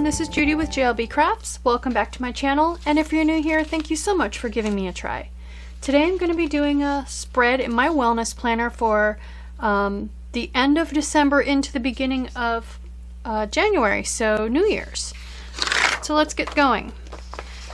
this is Judi with JLBCrafts. Welcome back to my channel, and if you're new here, thank you so much for giving me a try. Today I'm going to be doing a spread in my wellness planner for the end of December into the beginning of January, so New Year's. So let's get going.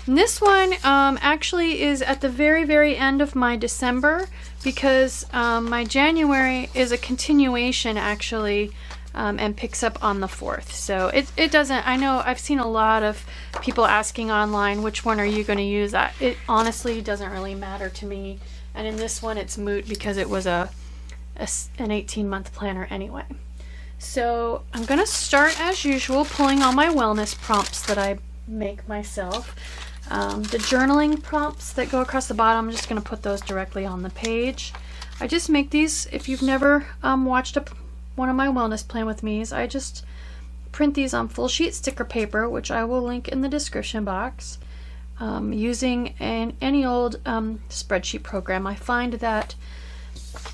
And this one actually is at the very end of my December, because my January is a continuation actually, and picks up on the 4th. So it doesn't, I know I've seen a lot of people asking online, which one are you going to use? It honestly doesn't really matter to me. And in this one it's moot because it was an 18-month planner anyway. So I'm going to start as usual pulling all my wellness prompts that I make myself. The journaling prompts that go across the bottom, I'm just going to put those directly on the page. I just make these, if you've never watched one of my wellness plan with me's, I just print these on full sheet sticker paper, which I will link in the description box, using any old spreadsheet program. I find that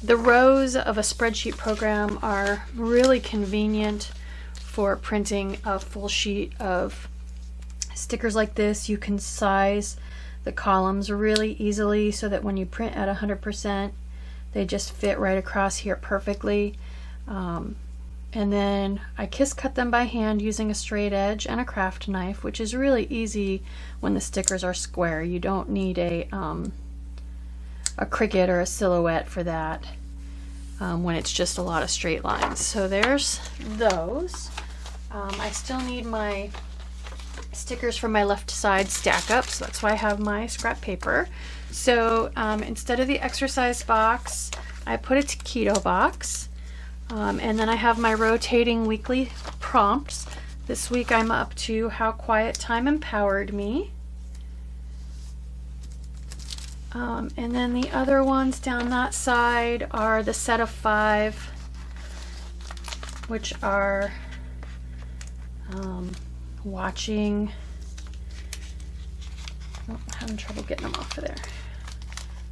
the rows of a spreadsheet program are really convenient for printing a full sheet of stickers like this. You can size the columns really easily so that when you print at 100%, they just fit right across here perfectly. And then I cut them by hand using a straight edge and a craft knife, which is really easy when the stickers are square. You don't need a Cricut or a Silhouette for that, when it's just a lot of straight lines. So there's those. I still need my stickers from my left side stack up, so that's why I have my scrap paper. So instead of the exercise box, I put a keto box. And then I have my rotating weekly prompts. This week I'm up to How Quiet Time Empowered Me. And then the other ones down that side are the set of 5, which are watching. Oh, I'm having trouble getting them off of there.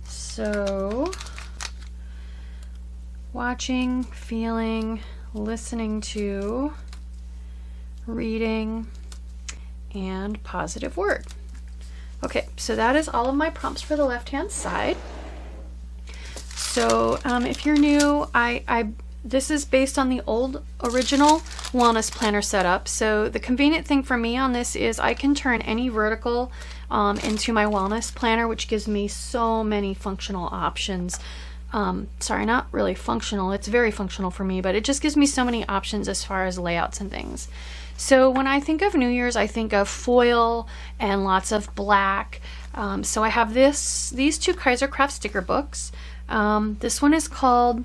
So watching, feeling, listening to, reading, and positive word. Okay, so that is all of my prompts for the left-hand side. So if you're new, this is based on the old original wellness planner setup. So the convenient thing for me on this is I can turn any vertical into my wellness planner, which gives me so many functional options. Sorry, not really functional. It's very functional for me, but it just gives me so many options as far as layouts and things. So when I think of New Year's, I think of foil and lots of black. So I have these two KaiserCraft sticker books. This one is called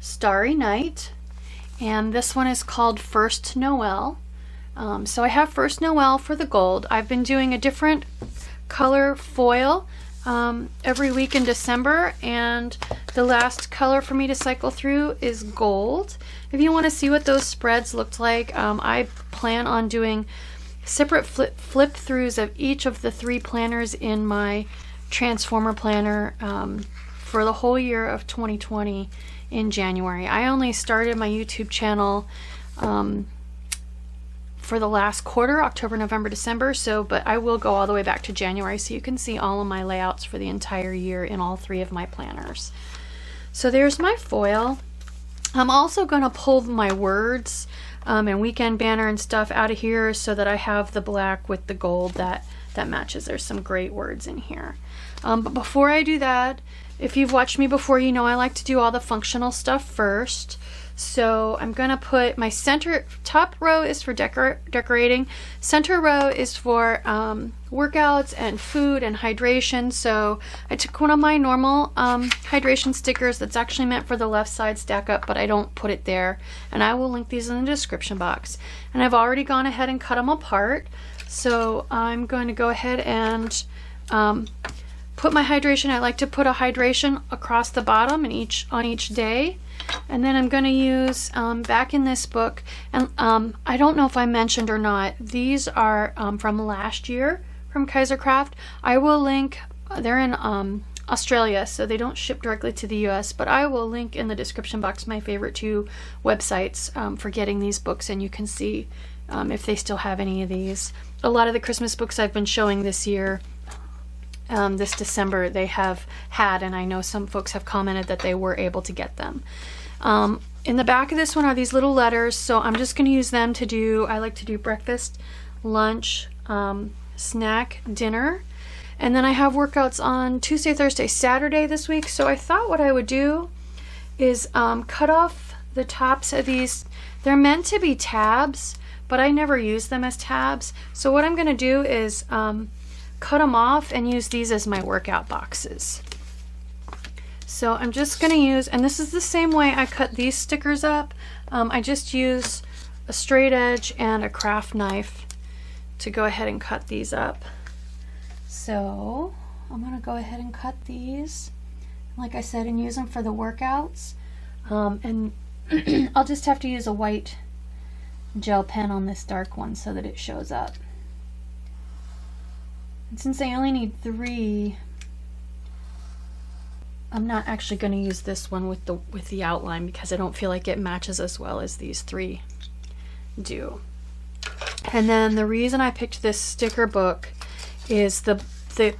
Starry Night, and this one is called First Noel. So I have First Noel for the gold. I've been doing a different color foil every week in December, and the last color for me to cycle through is gold. If you want to see what those spreads looked like, I plan on doing separate flip throughs of each of the 3 planners in my Transformer planner for the whole year of 2020 in January. I only started my YouTube channel for the last quarter, October, November, December, but I will go all the way back to January, so you can see all of my layouts for the entire year in all 3 of my planners. So there's my foil. I'm also going to pull my words and weekend banner and stuff out of here so that I have the black with the gold that matches. There's some great words in here. But before I do that, if you've watched me before, you know I like to do all the functional stuff first. So I'm going to put my top row is for decorating. Center row is for workouts and food and hydration. So I took one of my normal hydration stickers that's actually meant for the left side stack up, but I don't put it there. And I will link these in the description box. And I've already gone ahead and cut them apart. So I'm going to go ahead and put my hydration. I like to put a hydration across the bottom on each day. And then I'm going to use, back in this book, and I don't know if I mentioned or not, these are from last year from KaiserCraft. I will link, they're in Australia, so they don't ship directly to the US, but I will link in the description box my favorite 2 websites for getting these books, and you can see if they still have any of these. A lot of the Christmas books I've been showing this year, this December, they have had, and I know some folks have commented that they were able to get them. In the back of this one are these little letters, so I'm just going to use them to do, I like to do breakfast, lunch, snack, dinner, and then I have workouts on Tuesday, Thursday, Saturday this week. So I thought what I would do is cut off the tops of these. They're meant to be tabs, but I never use them as tabs. So what I'm going to do is cut them off and use these as my workout boxes. So I'm just going to use, and this is the same way I cut these stickers up. I just use a straight edge and a craft knife to go ahead and cut these up. So I'm going to go ahead and cut these, like I said, and use them for the workouts. And I'll just have to use a white gel pen on this dark one so that it shows up. And since I only need 3, I'm not actually going to use this one with the outline because I don't feel like it matches as well as these 3 do. And then the reason I picked this sticker book is the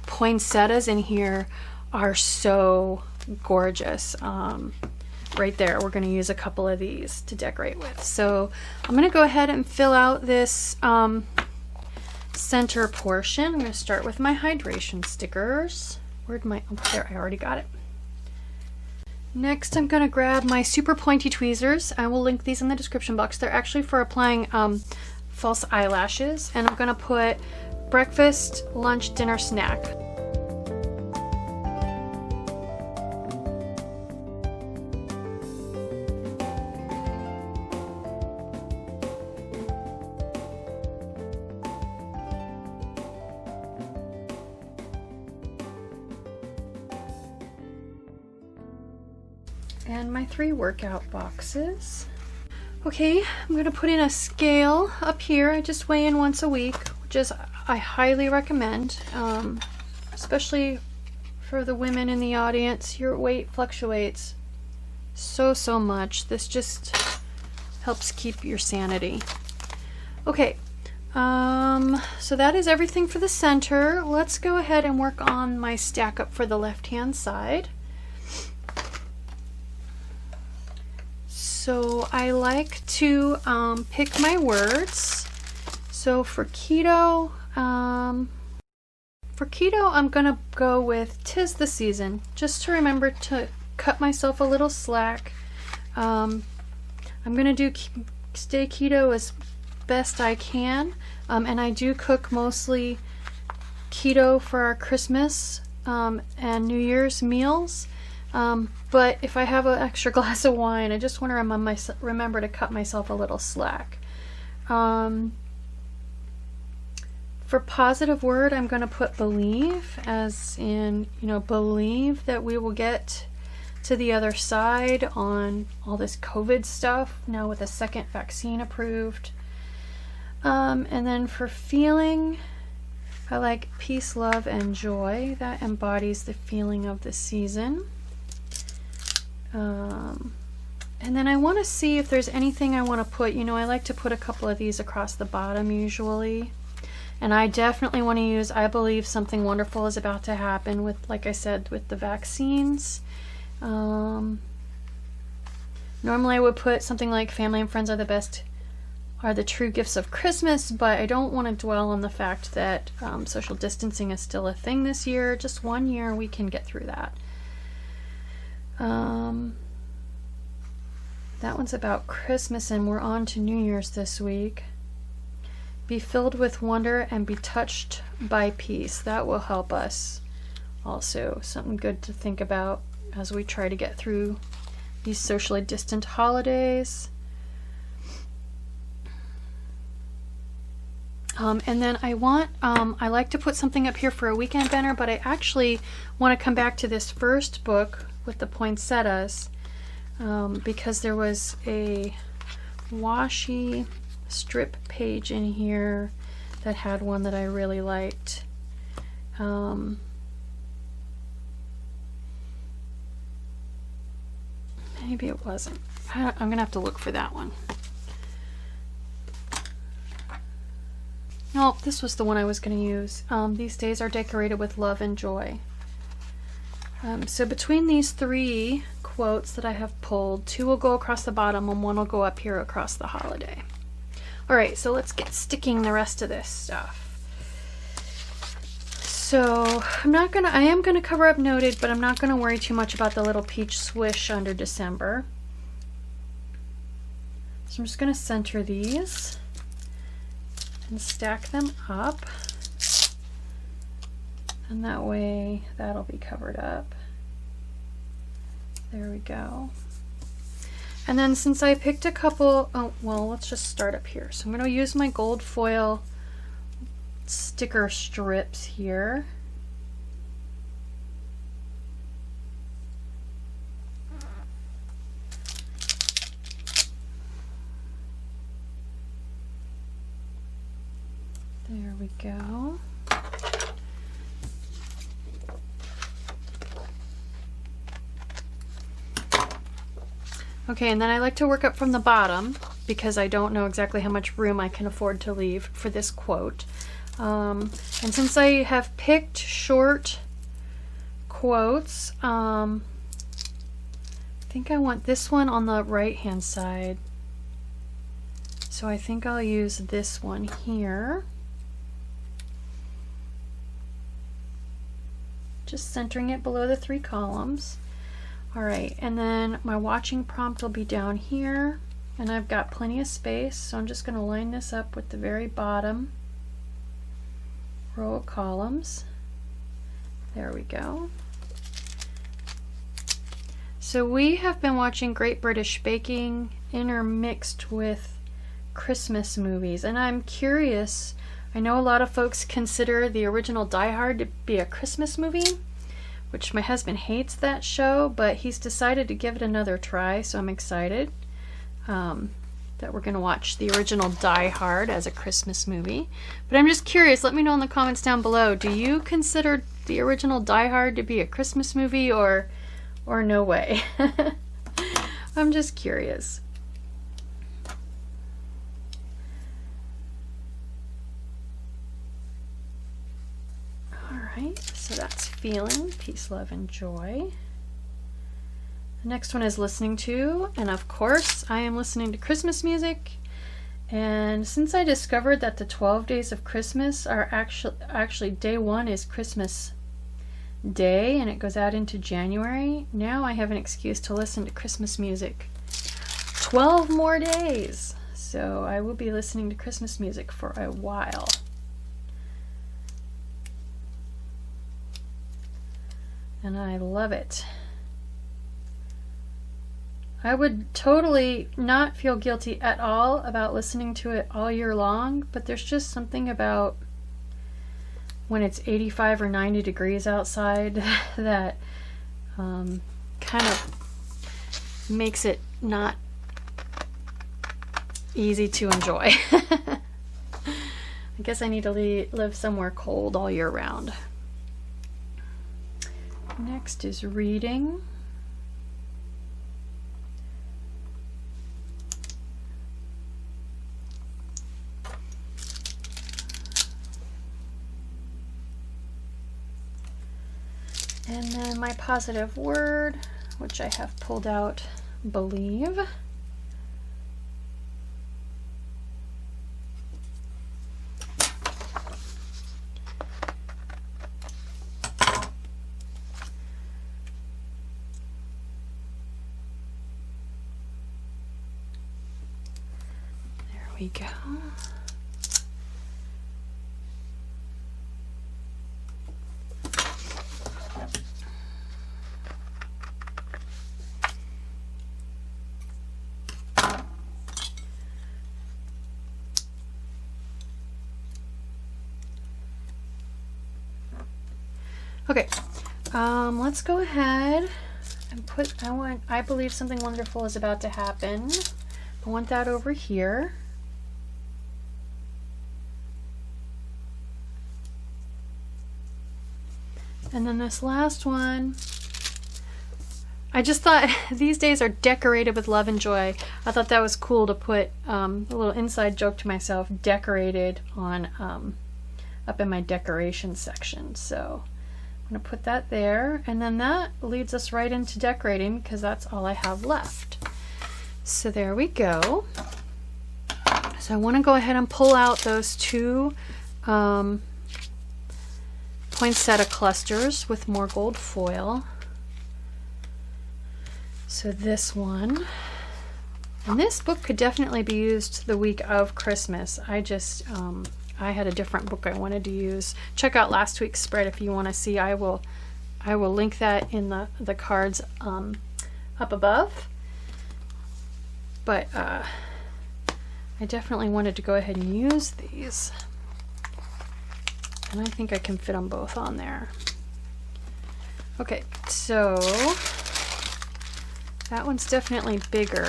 poinsettias in here are so gorgeous. Right there, we're going to use a couple of these to decorate with. So I'm going to go ahead and fill out this center portion. I'm going to start with my hydration stickers. Where'd my, oh, there, I already got it. Next, I'm going to grab my super pointy tweezers. I will link these in the description box. They're actually for applying false eyelashes, and I'm going to put breakfast, lunch, dinner, snack. And my 3 workout boxes. Okay, I'm going to put in a scale up here. I just weigh in once a week, which is I highly recommend, especially for the women in the audience. Your weight fluctuates so much. This just helps keep your sanity. Okay, so that is everything for the center. Let's go ahead and work on my stack up for the left-hand side. So I like to pick my words. So for keto, I'm gonna go with "'Tis the season," just to remember to cut myself a little slack. I'm gonna do stay keto as best I can, and I do cook mostly keto for our Christmas and New Year's meals. But if I have an extra glass of wine, I just want to remember to cut myself a little slack. For positive word, I'm going to put believe, as in, you know, believe that we will get to the other side on all this COVID stuff, now with a second vaccine approved. And then for feeling, I like peace, love, and joy. That embodies the feeling of the season. And then I want to see if there's anything I want to put. You know, I like to put a couple of these across the bottom usually. And I definitely want to use, I believe something wonderful is about to happen with, like I said, with the vaccines. Normally I would put something like family and friends are the true gifts of Christmas, but I don't want to dwell on the fact that social distancing is still a thing this year. Just 1 year, we can get through that. That one's about Christmas, and we're on to New Year's this week. Be filled with wonder and be touched by peace. That will help us also. Something good to think about as we try to get through these socially distant holidays. And then I like to put something up here for a weekend banner, but I actually want to come back to this first book with the poinsettias because there was a washi strip page in here that had one that I really liked. Maybe it wasn't. I'm gonna have to look for that one. Oh, this was the one I was going to use. These days are decorated with love and joy. So between these 3 quotes that I have pulled, 2 will go across the bottom and 1 will go up here across the holiday. Alright, so let's get sticking the rest of this stuff. So I am gonna cover up noted, but I'm not gonna worry too much about the little peach swish under December. So I'm just gonna center these and stack them up. And that way that'll be covered up. There we go. And then since I picked a couple, oh, well, let's just start up here. So I'm going to use my gold foil sticker strips here. There we go. Okay, and then I like to work up from the bottom because I don't know exactly how much room I can afford to leave for this quote. And since I have picked short quotes, I think I want this one on the right hand side. So I think I'll use this one here. Just centering it below the 3 columns. Alright, and then my watching prompt will be down here, and I've got plenty of space, so I'm just going to line this up with the very bottom row of columns. There we go. So we have been watching Great British Baking intermixed with Christmas movies, and I'm curious, I know a lot of folks consider the original Die Hard to be a Christmas movie, which my husband hates that show, but he's decided to give it another try, so I'm excited that we're going to watch the original Die Hard as a Christmas movie. But I'm just curious, let me know in the comments down below, do you consider the original Die Hard to be a Christmas movie or no way? I'm just curious. Alright, so that's feeling, peace, love, and joy. The next one is listening to, and of course I am listening to Christmas music. And since I discovered that the 12 days of Christmas are actually day 1 is Christmas Day and it goes out into January, now I have an excuse to listen to Christmas music 12 more days. So I will be listening to Christmas music for a while. And I love it. I would totally not feel guilty at all about listening to it all year long, but there's just something about when it's 85 or 90 degrees outside that kind of makes it not easy to enjoy. I guess I need to live somewhere cold all year round. Next is reading. And then my positive word, which I have pulled out, believe. There we go. Okay, let's go ahead and put, I believe something wonderful is about to happen. I want that over here. And then this last one, I just thought these days are decorated with love and joy. I thought that was cool to put a little inside joke to myself, decorated on up in my decoration section. So I'm going to put that there, and then that leads us right into decorating because that's all I have left. So there we go. So I want to go ahead and pull out those two poinsettia clusters with more gold foil. So this one, and this book could definitely be used the week of Christmas. I just, I had a different book I wanted to use. Check out last week's spread if you want to see. I will link that in the cards up above. But I definitely wanted to go ahead and use these. And I think I can fit them both on there. Okay, so that one's definitely bigger.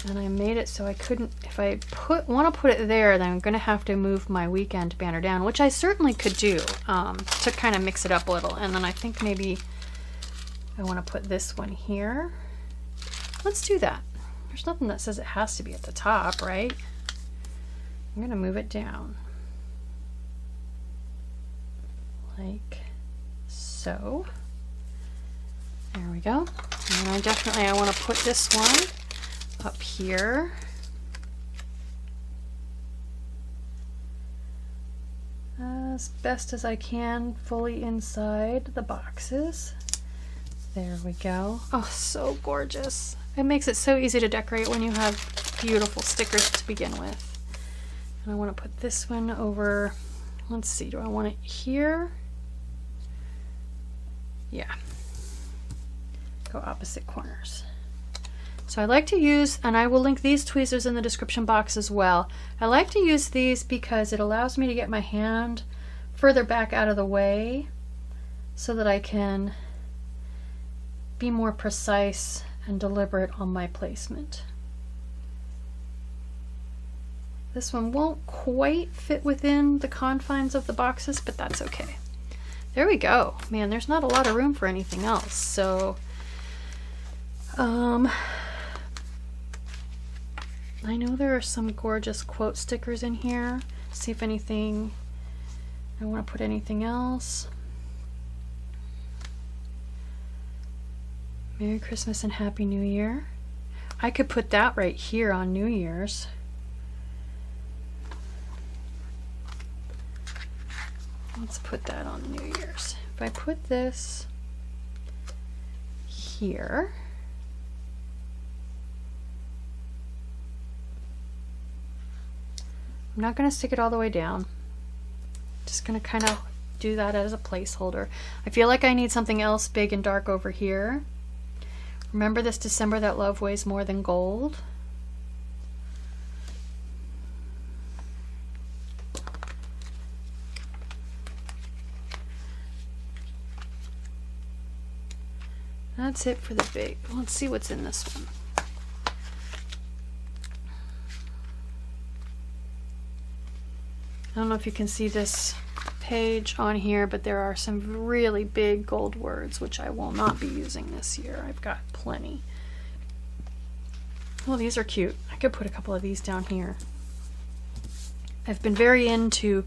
And I made it so I couldn't, if I want to put it there, then I'm going to have to move my weekend banner down, which I certainly could do to kind of mix it up a little. And then I think maybe I want to put this one here. Let's do that. There's nothing that says it has to be at the top, right? I'm going to move it down. Like so. There we go. And I want to put this one up here. As best as I can, fully inside the boxes. There we go. Oh, so gorgeous. It makes it so easy to decorate when you have beautiful stickers to begin with. And I want to put this one over, let's see, do I want it here? Yeah. Go opposite corners. So I like to use, and I will link these tweezers in the description box as well. I like to use these because it allows me to get my hand further back out of the way so that I can be more precise and deliberate on my placement. This one won't quite fit within the confines of the boxes, but that's okay. There we go. Man, there's not a lot of room for anything else. So I know there are some gorgeous quote stickers in here. See if anything, I want to put anything else. Merry Christmas and Happy New Year. I could put that right here on New Year's. Let's put that on New Year's. If I put this here, I'm not going to stick it all the way down. Just going to kind of do that as a placeholder. I feel like I need something else big and dark over here. Remember this December that love weighs more than gold. That's it for the big. Let's see what's in this one. I don't know if you can see this page on here, but there are some really big gold words which I will not be using this year. I've got plenty. Oh, these are cute. I could put a couple of these down here. I've been very into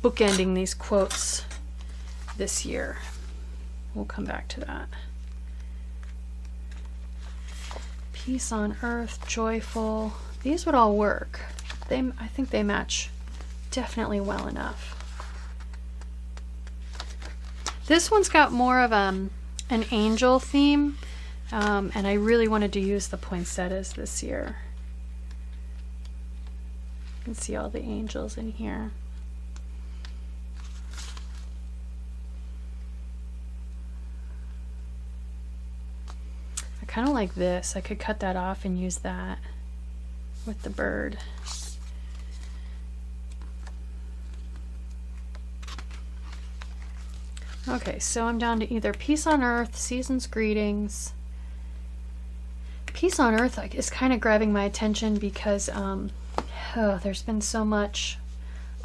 bookending these quotes this year. We'll come back to that. Peace on earth, joyful. These would all work. I think they match definitely well enough. This one's got more of an angel theme, and I really wanted to use the poinsettias this year. You can see all the angels in here. I kind of like this. I could cut that off and use that with the bird. Okay, so I'm down to either Peace on Earth, Season's Greetings. Peace on Earth is kind of grabbing my attention because there's been so much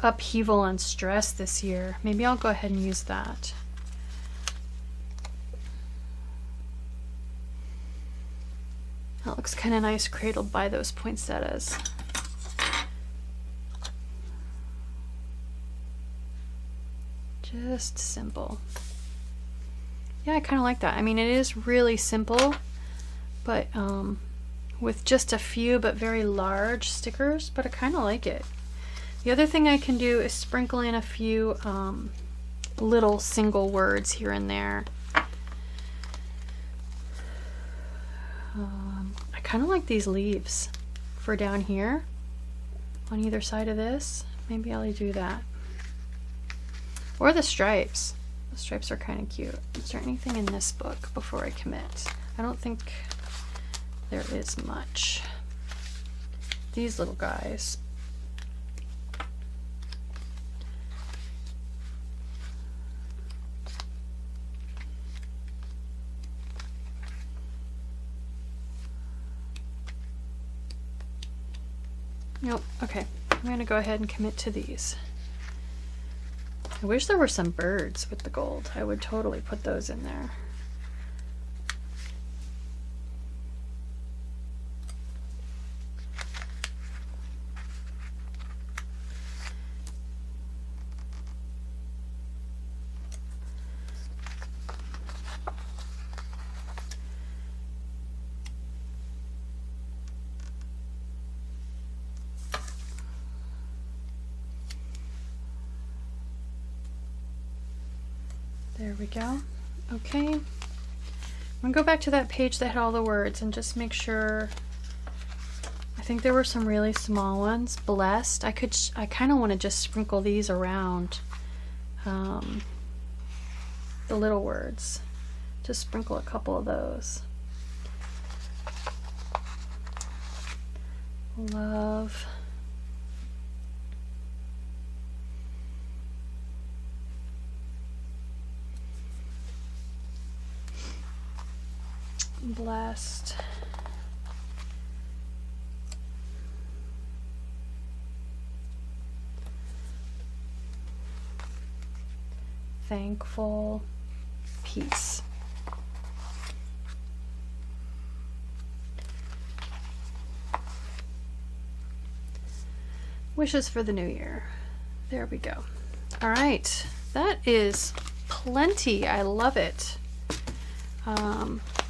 upheaval and stress this year. Maybe I'll go ahead and use that. That looks kind of nice cradled by those poinsettias. Just simple. Yeah, I kind of like that. I mean, it is really simple, but with just a few but very large stickers, but I kind of like it. The other thing I can do is sprinkle in a few little single words here and there. I kind of like these leaves for down here on either side of this. Maybe I'll do that. Or the stripes. The stripes are kind of cute. Is there anything in this book before I commit? I don't think there is much. These little guys. Nope. Okay. I'm going to go ahead and commit to these. I wish there were some birds with the gold. I would totally put those in there. There we go. Okay. I'm gonna go back to that page that had all the words and just make sure. I think there were some really small ones. Blessed. I kind of want to just sprinkle these around the little words. Just sprinkle a couple of those. Love. Blessed. Thankful. Peace. Wishes for the new year. There we go. All right, that is plenty. I love it.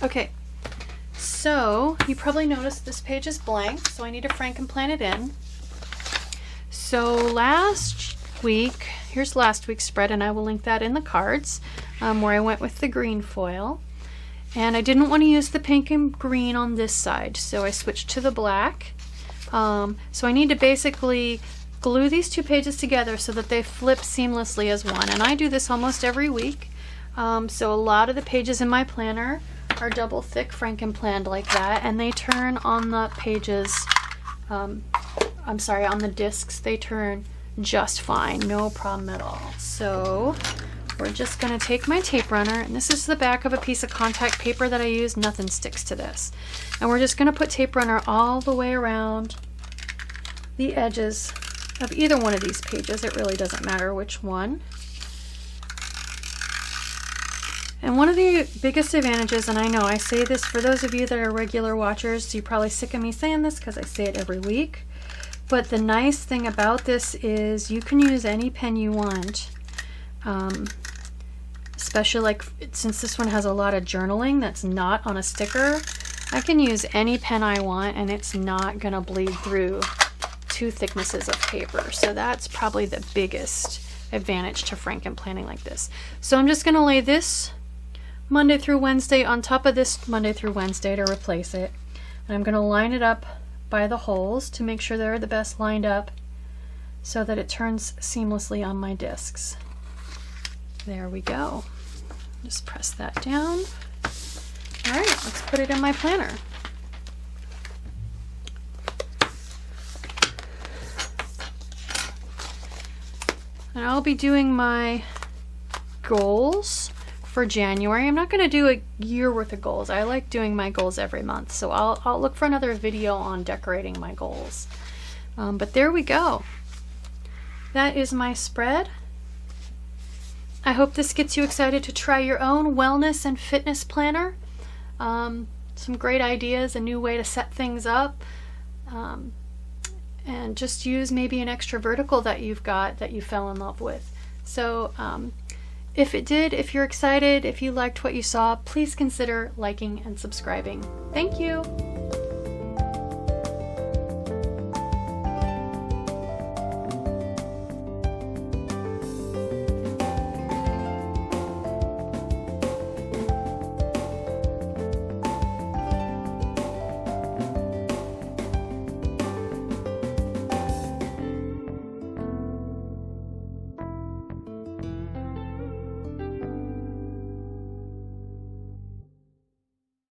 Okay. So, you probably noticed this page is blank, so I need to Frankenplan it in. So last week, here's last week's spread, and I will link that in the cards, where I went with the green foil. And I didn't want to use the pink and green on this side, so I switched to the black. So I need to basically glue these two pages together so that they flip seamlessly as one. And I do this almost every week. So a lot of the pages in my planner are double thick Frankenplanned like that, and they turn on the pages, on the discs, they turn just fine, no problem at all. So we're just going to take my tape runner, and this is the back of a piece of contact paper that I use, nothing sticks to this. And we're just going to put tape runner all the way around the edges of either one of these pages. It really doesn't matter which one. And one of the biggest advantages, and I know I say this for those of you that are regular watchers, you're probably sick of me saying this because I say it every week, but the nice thing about this is you can use any pen you want, especially like since this one has a lot of journaling that's not on a sticker. I can use any pen I want and it's not going to bleed through two thicknesses of paper. So that's probably the biggest advantage to Frankenplanning like this. So I'm just going to lay this Monday through Wednesday on top of this Monday through Wednesday to replace it. And I'm going to line it up by the holes to make sure they're the best lined up so that it turns seamlessly on my discs. There we go. Just press that down. All right, let's put it in my planner. And I'll be doing my goals for January. I'm not going to do a year worth of goals. I like doing my goals every month, so I'll look for another video on decorating my goals. But there we go. That is my spread. I hope this gets you excited to try your own wellness and fitness planner. some great ideas, a new way to set things up, and just use maybe an extra vertical that you've got that you fell in love with. So if you're excited, if you liked what you saw, please consider liking and subscribing. Thank you.